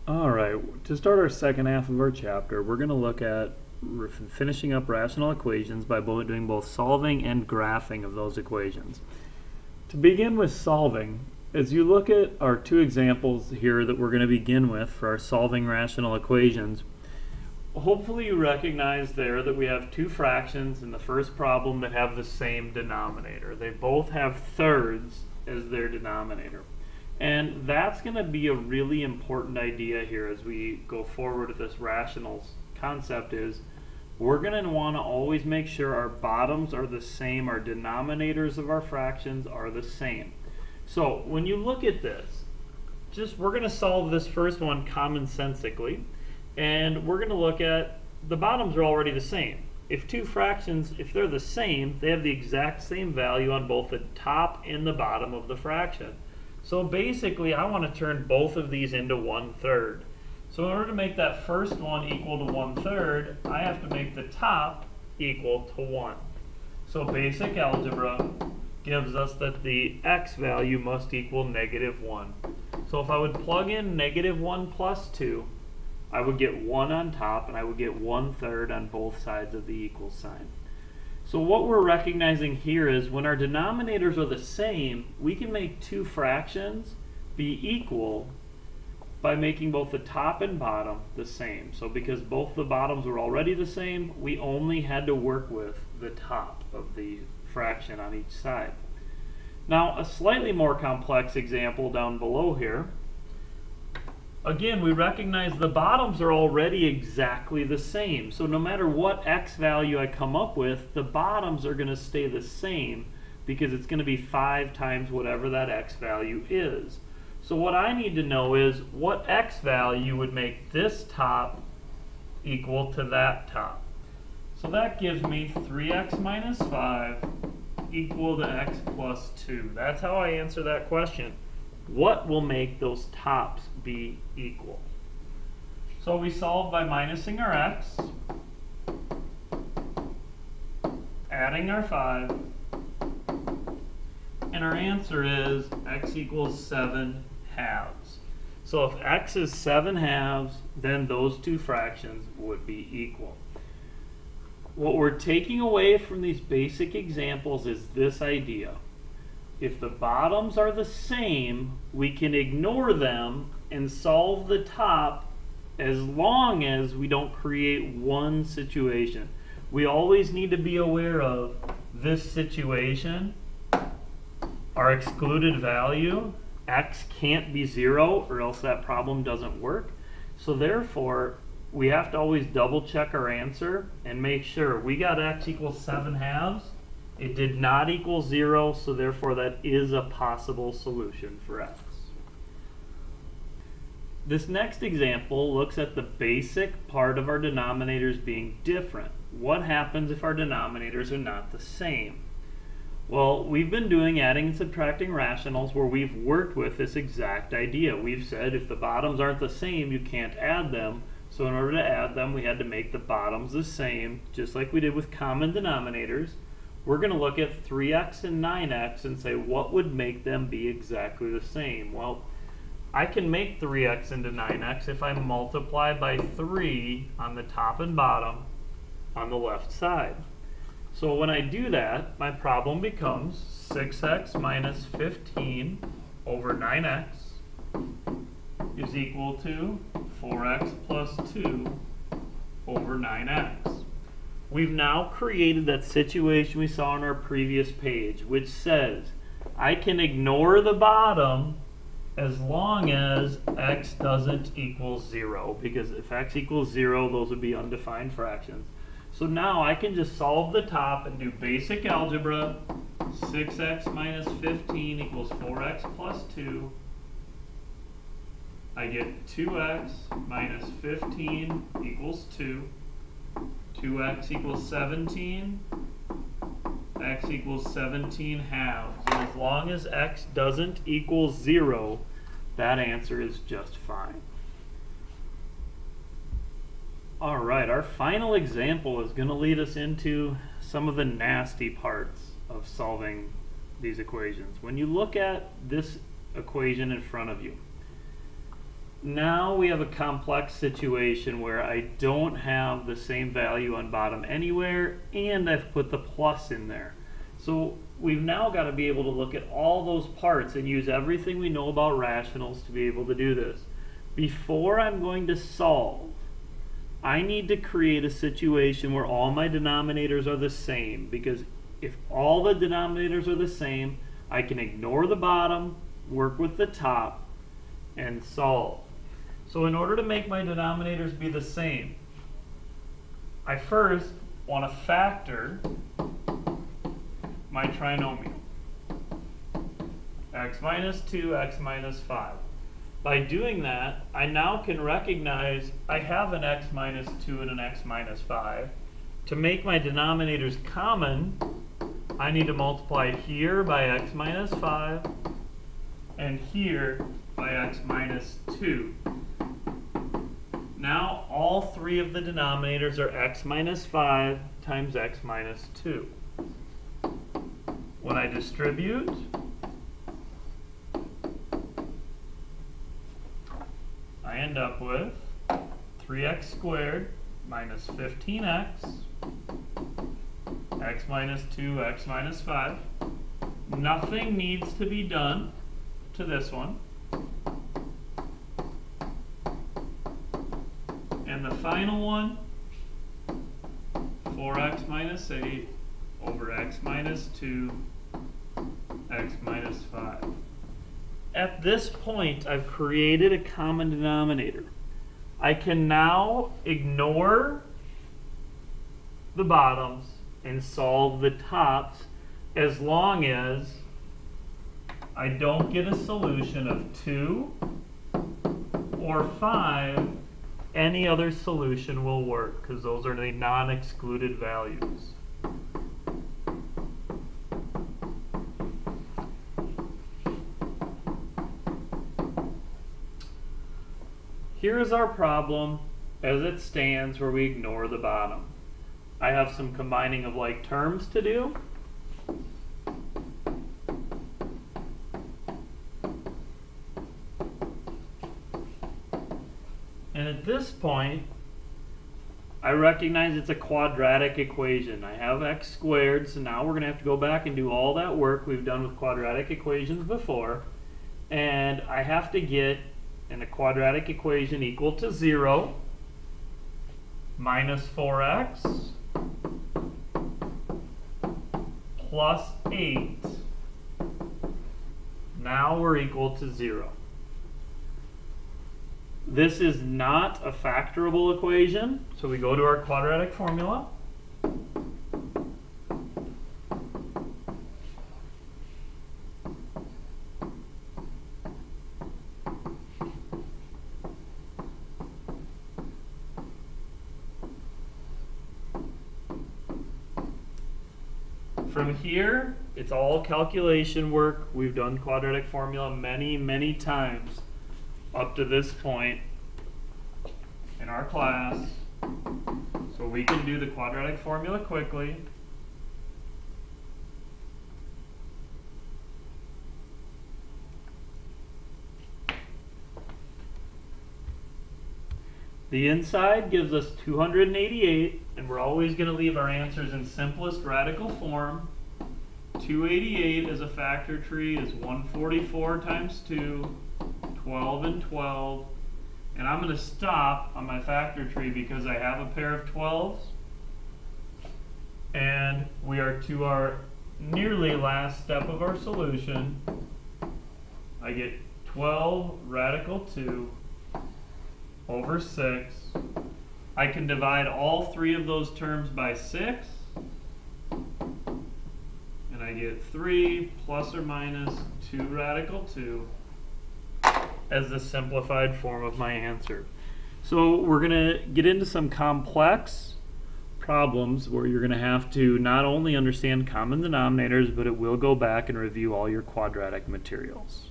Alright, to start our second half of our chapter, we're going to look at finishing up rational equations by doing both solving and graphing of those equations. To begin with solving, as you look at our two examples here that we're going to begin with for our solving rational equations, hopefully you recognize there that we have two fractions in the first problem that have the same denominator. They both have thirds as their denominator. And that's going to be a really important idea here as we go forward with this rationals concept is we're going to want to always make sure our bottoms are the same, our denominators of our fractions are the same. So when you look at this, we're going to solve this first one commonsensically, and we're going to look at the bottoms are already the same. If two fractions, if they're the same, they have the exact same value on both the top and the bottom of the fraction. So basically, I want to turn both of these into 1/3. So in order to make that first one equal to 1/3, I have to make the top equal to 1. So basic algebra gives us that the x value must equal -1. So if I would plug in -1 plus 2, I would get 1 on top, and I would get 1/3 on both sides of the equal sign. So what we're recognizing here is when our denominators are the same, we can make two fractions be equal by making both the top and bottom the same. So because both the bottoms were already the same, we only had to work with the top of the fraction on each side. Now a slightly more complex example down below here. Again, we recognize the bottoms are already exactly the same. So no matter what x value I come up with, the bottoms are going to stay the same because it's going to be 5 times whatever that x value is. So what I need to know is what x value would make this top equal to that top. So that gives me 3x minus 5 equal to x plus 2. That's how I answer that question. What will make those tops be equal? So we solve by minusing our x, adding our 5, and our answer is x equals 7 halves. So if x is 7 halves, then those two fractions would be equal. What we're taking away from these basic examples is this idea. If the bottoms are the same, we can ignore them and solve the top as long as we don't create one situation. We always need to be aware of this situation, our excluded value. X can't be 0 or else that problem doesn't work. So therefore, we have to always double check our answer and make sure we got x equals 7 halves. It did not equal 0, so therefore that is a possible solution for x. This next example looks at the basic part of our denominators being different. What happens if our denominators are not the same? Well, we've been doing adding and subtracting rationals where we've worked with this exact idea. We've said if the bottoms aren't the same, you can't add them. So in order to add them, we had to make the bottoms the same, just like we did with common denominators. We're going to look at 3x and 9x and say what would make them be exactly the same. Well, I can make 3x into 9x if I multiply by 3 on the top and bottom on the left side. So when I do that, my problem becomes 6x minus 15 over 9x is equal to 4x plus 2 over 9x. We've now created that situation we saw on our previous page, which says I can ignore the bottom as long as x doesn't equal 0, because if x equals 0, those would be undefined fractions. So now I can just solve the top and do basic algebra. 6x minus 15 equals 4x plus 2. I get 2x minus 15 equals 2. 2x equals 17, x equals 17 halves. And as long as x doesn't equal 0, that answer is just fine. All right, our final example is going to lead us into some of the nasty parts of solving these equations. When you look at this equation in front of you, Now we have a complex situation where I don't have the same value on bottom anywhere, and I've put the plus in there. So we've now got to be able to look at all those parts and use everything we know about rationals to be able to do this. Before I'm going to solve, I need to create a situation where all my denominators are the same, because if all the denominators are the same, I can ignore the bottom, work with the top, and solve. So in order to make my denominators be the same, I first want to factor my trinomial, x minus 2, x minus 5. By doing that, I now can recognize I have an x minus 2 and an x minus 5. To make my denominators common, I need to multiply here by x minus 5 and here by x minus 2. Now all three of the denominators are x minus 5 times x minus 2. When I distribute, I end up with 3x squared minus 15x, x minus 2, x minus 5. Nothing needs to be done to this one. And the final one, 4x minus 8 over x minus 2, x minus 5. At this point, I've created a common denominator. I can now ignore the bottoms and solve the tops as long as I don't get a solution of 2 or 5. Any other solution will work because those are the non-excluded values. Here is our problem as it stands where we ignore the bottom. I have some combining of like terms to do. And at this point, I recognize it's a quadratic equation. I have x squared, so now we're going to have to go back and do all that work we've done with quadratic equations before. And I have to get in a quadratic equation equal to 0 minus 4x plus 8. Now we're equal to 0. This is not a factorable equation, so we go to our quadratic formula. From here, it's all calculation work. We've done quadratic formula many, many times up to this point in our class. So we can do the quadratic formula quickly. The inside gives us 288, and we're always going to leave our answers in simplest radical form. 288 as a factor tree is 144 times 2, 12 and 12. And I'm going to stop on my factor tree because I have a pair of 12s. And we are to our nearly last step of our solution. I get 12 radical 2 over 6. I can divide all three of those terms by 6. And I get 3 plus or minus 2 radical 2 as the simplified form of my answer. So we're going to get into some complex problems where you're going to have to not only understand common denominators, but it will go back and review all your quadratic materials.